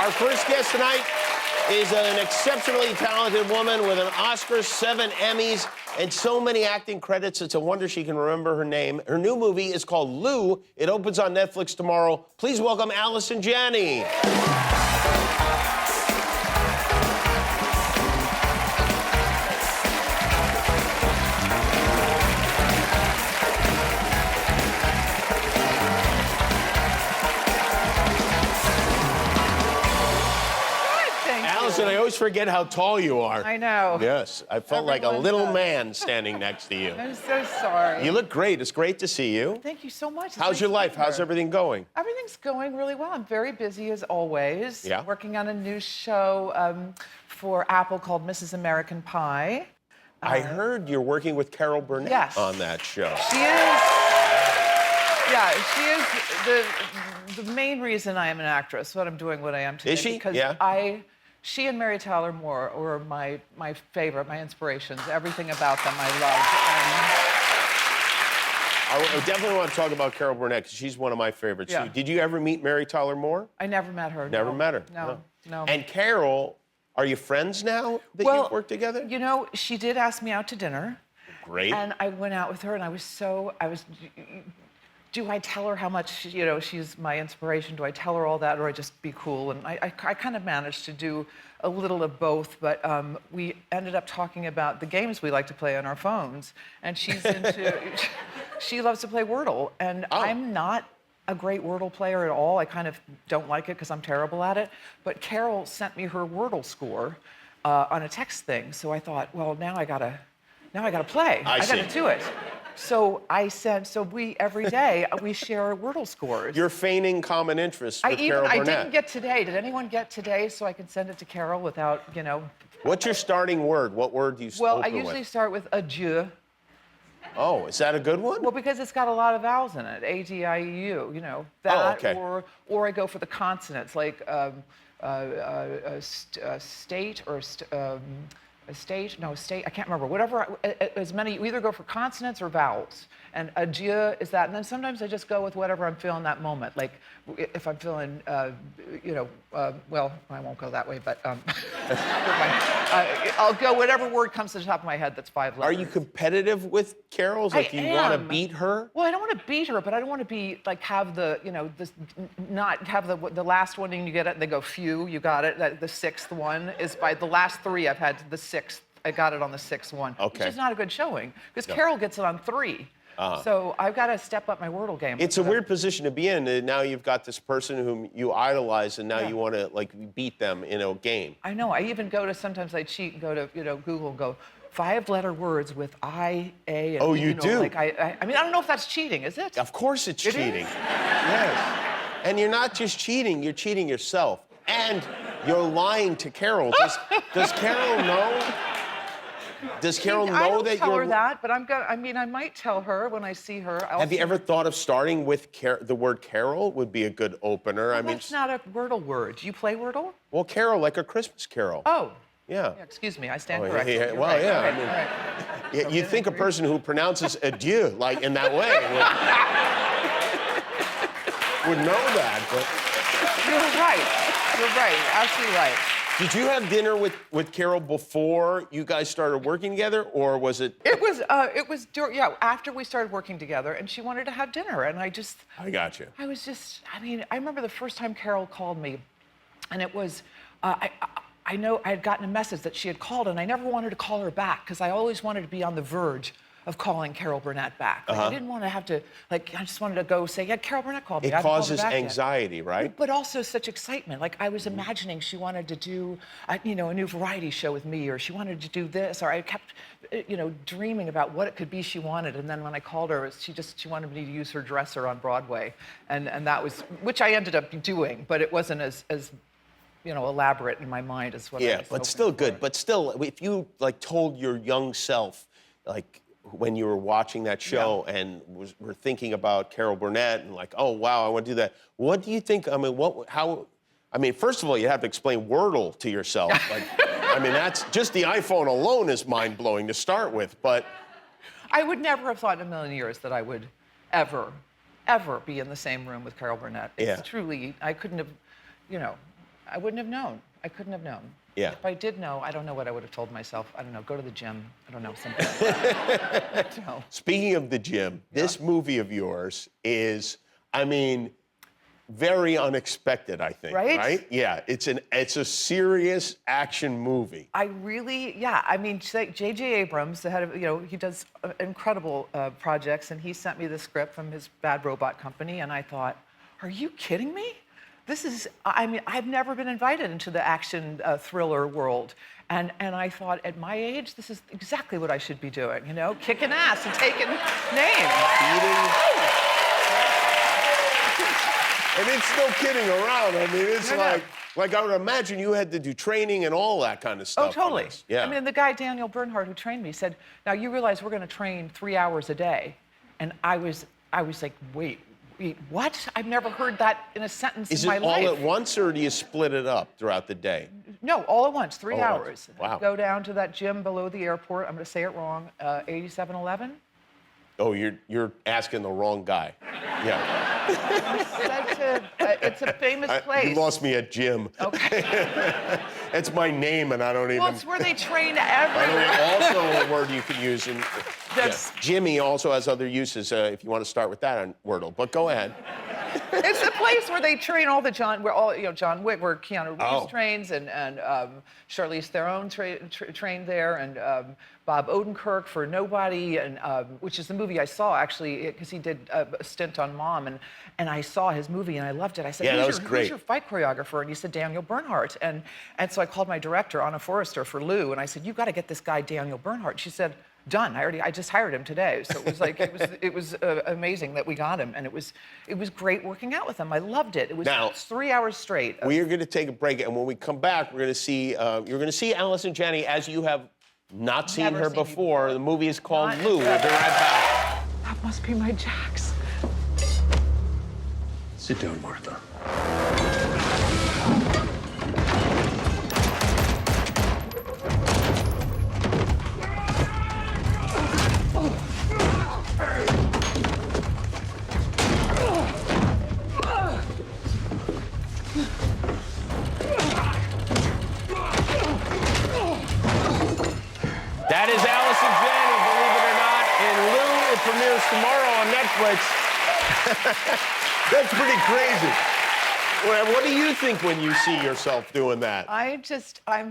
Our first guest tonight is an exceptionally talented woman with an Oscar, 7 Emmys, and so many acting credits, it's a wonder she can remember her name. Her new movie is called Lou. It opens on Netflix tomorrow. Please welcome Allison Janney. Allison, I always forget how tall you are. I know. Yes, I felt like a little man standing next to you. I'm so sorry. You look great. It's great to see you. Thank you so much. How's your life? How's everything going? Everything's going really well. I'm very busy as always. Yeah. Working on a new show for Apple called Mrs. American Pie. I heard you're working with Carol Burnett on that show. She is. Yeah, she is the main reason I am an actress. What I'm doing, what I am today. Is she? Because Yeah. She and Mary Tyler Moore were my favorite, my inspirations. Everything about them I love. I definitely want to talk about Carol Burnett because she's one of my favorites. Yeah. Did you ever meet Mary Tyler Moore? I never met her. Never met her. No. And Carol, are you friends now that you've worked together? You know, she did ask me out to dinner. Great. And I went out with her, and do I tell her how much, you know, she's my inspiration? Do I tell her all that, or I just be cool? And I kind of managed to do a little of both, but we ended up talking about the games we like to play on our phones, and she's into, she loves to play Wordle, and I'm not a great Wordle player at all. I kind of don't like it because I'm terrible at it, but Carol sent me her Wordle score on a text thing, so I thought, well, now I gotta play. I gotta do it. So every day, we share Wordle scores. You're feigning common interest with Carol Burnett. I didn't get today. Did anyone get today so I can send it to Carol without, you know? What's your starting word? What word do you open with? Well, I usually start with adieu. Oh, is that a good one? Well, because it's got a lot of vowels in it. A-D-I-E-U, you know. That, okay. Or I go for the consonants, like state or... I can't remember. Whatever, as many, you either go for consonants or vowels. And adieu is that. And then sometimes I just go with whatever I'm feeling that moment. Like if I'm feeling, well, I won't go that way, but I'll go whatever word comes to the top of my head that's 5 letters. Are you competitive with Carol? Like, do you want to beat her? Well, I don't want to beat her, but I don't want to be, like, have the, you know, not have the last one and you get it and they go, phew, you got it. The 6th one is by the last 3 I've had the 6th. I got it on the 6th one. Okay. Which is not a good showing, because Carol gets it on 3. So I've got to step up my Wordle game. It's a weird position to be in. And now you've got this person whom you idolize, and now you want to, like, beat them in a game. I know. I even go to, sometimes I cheat and go to, you know, Google and go, 5-letter words with I, A, and oh, you do? Like I mean, I don't know if that's cheating, is it? Of course it's cheating. Yes. And you're not just cheating, you're cheating yourself. And you're lying to Carol. Does Carol know? Does Carol know I don't that tell you're... her that, but I mean, I might tell her when I see her. Have you ever thought of starting with the word Carol would be a good opener? Well, I mean, that's not a Wordle word. Do you play Wordle? Well, Carol, like a Christmas carol. Oh. Yeah. Excuse me, I stand corrected. Yeah, You're well, right. yeah. Okay, I mean, you'd think a person who pronounces adieu like in that way would know that, but... You're right. You're right. Absolutely right. Did you have dinner with Carol before you guys started working together, or was it? It was after we started working together, and she wanted to have dinner, and I got you. I mean, I remember the first time Carol called me, and it was, I know I had gotten a message that she had called, and I never wanted to call her back, because I always wanted to be on the verge of calling Carol Burnett back. Like, I didn't want to have to, like, I just wanted to go say, yeah, Carol Burnett called me. It causes anxiety, right? But also such excitement. Like, I was imagining she wanted to do, you know, a new variety show with me, or she wanted to do this, or I kept, you know, dreaming about what it could be she wanted. And then when I called her, she wanted me to use her dresser on Broadway. And that was, which I ended up doing, but it wasn't as you know, elaborate in my mind as what I was hoping but still good. for. But still, if you, like, told your young self, like, when you were watching that show and were thinking about Carol Burnett and like, oh, wow, I want to do that. What do you think, I mean, first of all, you have to explain Wordle to yourself. Like, I mean, that's, just the iPhone alone is mind-blowing to start with, but... I would never have thought in a million years that I would ever be in the same room with Carol Burnett. It's truly, I couldn't have, you know, I wouldn't have known. I couldn't have known. Yeah. If I did know, I don't know what I would have told myself. I don't know, go to the gym. I don't know, something like that. No. Speaking of the gym, this movie of yours is, I mean, very unexpected, I think. Right? Yeah, it's a serious action movie. I really, yeah. I mean, J.J. Abrams, the head of, he does incredible projects, and he sent me the script from his Bad Robot company, and I thought, are you kidding me? This is, I mean, I've never been invited into the action thriller world. And I thought, at my age, this is exactly what I should be doing, kicking ass and taking names. And it's no kidding around. I mean, it's No. like I would imagine you had to do training and all that kind of stuff. Oh, totally. Yeah. I mean, the guy, Daniel Bernhardt, who trained me, said, now you realize we're going to train 3 hours a day. And I was like, wait, what? I've never heard that in a sentence Is in my it all life. at once, or do you split it up throughout the day? No, all at once, 3 All at hours. once. Wow. Go down to that gym below the airport. I'm going to say it wrong. 8711. Oh, you're asking the wrong guy. Yeah. It's a famous place. You lost me at gym. Okay. It's my name, and I don't even. Well, it's where they train By the way, everyone. also a word you can use in. That's- Jimmy also has other uses if you want to start with that on Wordle. But go ahead. It's the place where they train all the John Wick, where Keanu Reeves Oh. trains, and Charlize Theron trained there, and Bob Odenkirk for Nobody, and which is the movie I saw actually, because he did a stint on Mom, and I saw his movie and I loved it. I said, Yeah, that was Who's great. your fight choreographer? And he said, Daniel Bernhardt, and so I called my director, Anna Forrester, for Lou, and I said, you got to get this guy Daniel Bernhardt. She said, done. I just hired him today. So it was like it was amazing that we got him, and it was great working out with him. I loved it. It was Now, 3 hours straight. We are going to take a break, and when we come back, we're going to see you're going to see Allison Janney as you have not seen Never her seen me before. The movie is called Not Lou. We'll be right back. That must be my Jax. Sit down, Martha. That is Allison Janney, believe it or not, in Lou. It premieres tomorrow on Netflix. That's pretty crazy. Well, what do you think when you see yourself doing that? I'm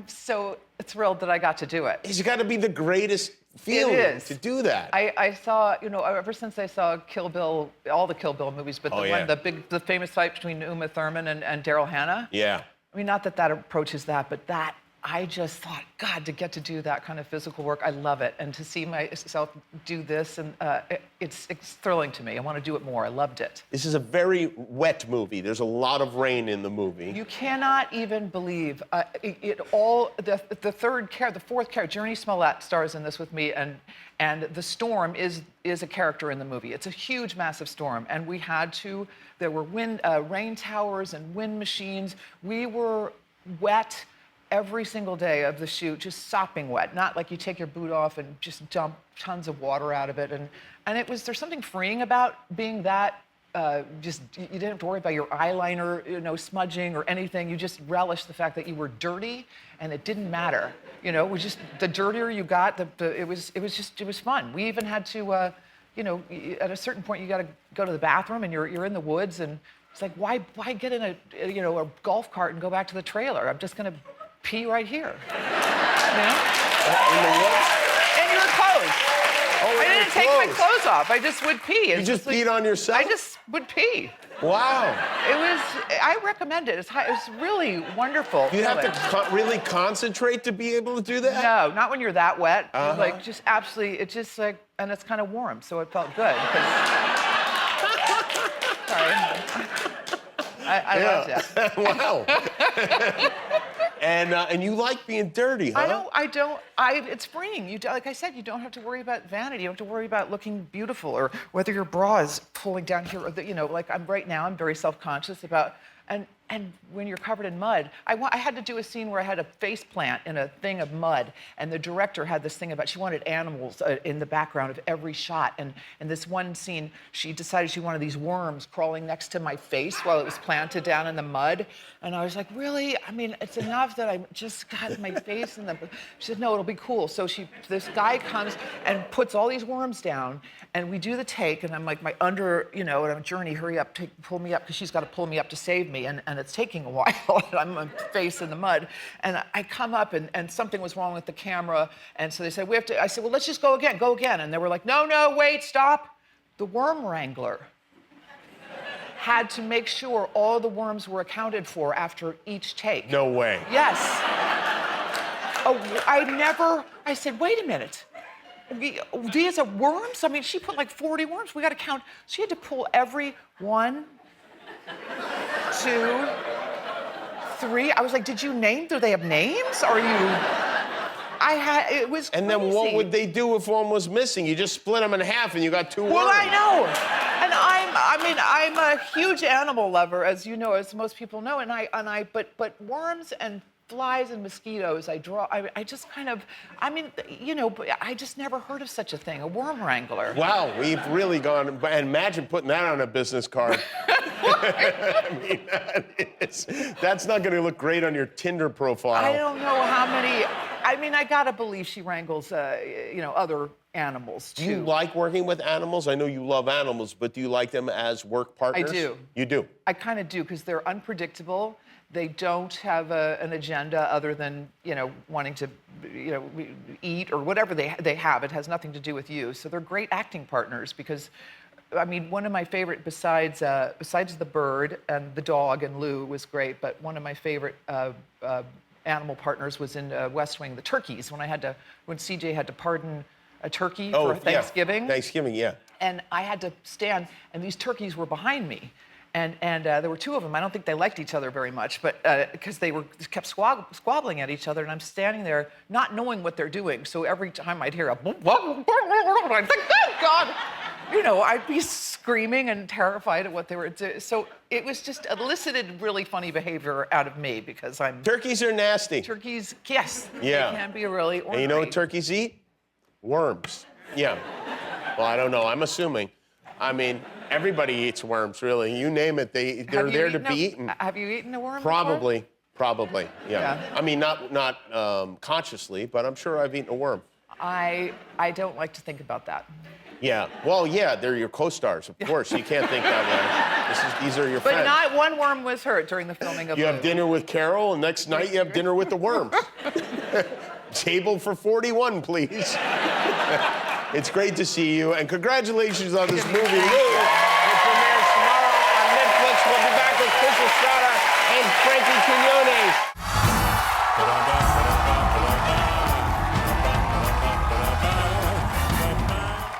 so thrilled that I got to do it. It's got to be the greatest feeling is. to do that. I saw, ever since I saw Kill Bill, all the Kill Bill movies, but the famous fight between Uma Thurman and Daryl Hannah. Yeah. I mean, not that approaches that, but that, I just thought, God, to get to do that kind of physical work, I love it. And to see myself do this, and it's thrilling to me. I want to do it more. I loved it. This is a very wet movie. There's a lot of rain in the movie. You cannot even believe the fourth character, Jurnee Smollett, stars in this with me, and the storm is a character in the movie. It's a huge, massive storm, and there were rain towers and wind machines. We were wet every single day of the shoot, just sopping wet. Not like you take your boot off and just dump tons of water out of it. And there's something freeing about being that, you didn't have to worry about your eyeliner, smudging or anything. You just relished the fact that you were dirty, and it didn't matter. It was just, the dirtier you got, it was fun. We even had to, at a certain point, you got to go to the bathroom, and you're in the woods, and it's like, why get in a golf cart and go back to the trailer? I'm just gonna pee right here. In the woods? In your clothes. Oh, I in your didn't take my clothes. clothes off. I just would pee. You just peed on yourself? I just would pee. Wow. I recommend it. It's really wonderful. You have feeling. to really concentrate to be able to do that? No, not when you're that wet. Uh-huh. Like, just absolutely, it's just like, and it's kind of warm, so it felt good. Sorry. I loved it. Wow. And you like being dirty, huh? It's freeing. Like I said, you don't have to worry about vanity. You don't have to worry about looking beautiful or whether your bra is pulling down here or like right now, I'm very self-conscious about, and And when you're covered in mud, I had to do a scene where I had a face plant in a thing of mud, and the director had this thing about she wanted animals in the background of every shot. And in this one scene, she decided she wanted these worms crawling next to my face while it was planted down in the mud. And I was like, really? I mean, it's enough that I just got my face in the. She said, no, it'll be cool. So this guy comes and puts all these worms down, and we do the take, and I'm like, and I'm Jurnee, hurry up, pull me up, because she's got to pull me up to save me, and it's taking a while, and I'm my face in the mud. And I come up, and something was wrong with the camera, and so they said, I said, well, let's just go again. And they were like, no, wait, stop. The worm wrangler had to make sure all the worms were accounted for after each take. No way. Yes. I said, wait a minute. These are worms? I mean, she put like 40 worms. We got to count. She had to pull every 1, 2, 3. I was like, did you name? Do they have names? It was crazy. And then what would they do if one was missing? You just split them in half and you got 2 worms. Well, I know. And I'm a huge animal lover, as you know, as most people know. But worms and flies and mosquitoes, I just kind of, but I just never heard of such a thing, a worm wrangler. Wow, we've really gone, and imagine putting that on a business card. I mean, that's not going to look great on your Tinder profile. I don't know how many, I gotta believe she wrangles, other animals too. Do you like working with animals? I know you love animals, but do you like them as work partners? I do. You do? I kind of do, because they're unpredictable. They don't have an agenda other than, wanting to, eat or whatever they have. It has nothing to do with you. So they're great acting partners because, one of my favorite, besides the bird and the dog and Lou was great, but one of my favorite animal partners was in West Wing, the turkeys, when CJ had to pardon a turkey for Thanksgiving. Yeah. Thanksgiving, yeah. And I had to stand, and these turkeys were behind me. And there were 2 of them. I don't think they liked each other very much, but because they kept squabbling at each other, and I'm standing there not knowing what they're doing. So every time I'd hear a, I'd think, oh God, I'd be screaming and terrified at what they were doing. So it was just elicited really funny behavior out of me because I'm. Turkeys are nasty. Turkeys, yes. Yeah. They can be really ornery. And you know what turkeys eat? Worms. Yeah. Well, I don't know. I'm assuming. Everybody eats worms, really. You name it, they're there to be eaten. Have you eaten a worm Probably, before? yeah. Not consciously, but I'm sure I've eaten a worm. I don't like to think about that. Yeah, well, yeah, they're your co-stars, of course. You can't think that way. These are your friends. But not one worm was hurt during the filming of You have dinner with Carol, and next night you have dinner with the worms. Table for 41, please. It's great to see you, and congratulations on this movie. Lou, it premieres tomorrow on Netflix. We'll be back with Chris Estrada and Frankie Quinones.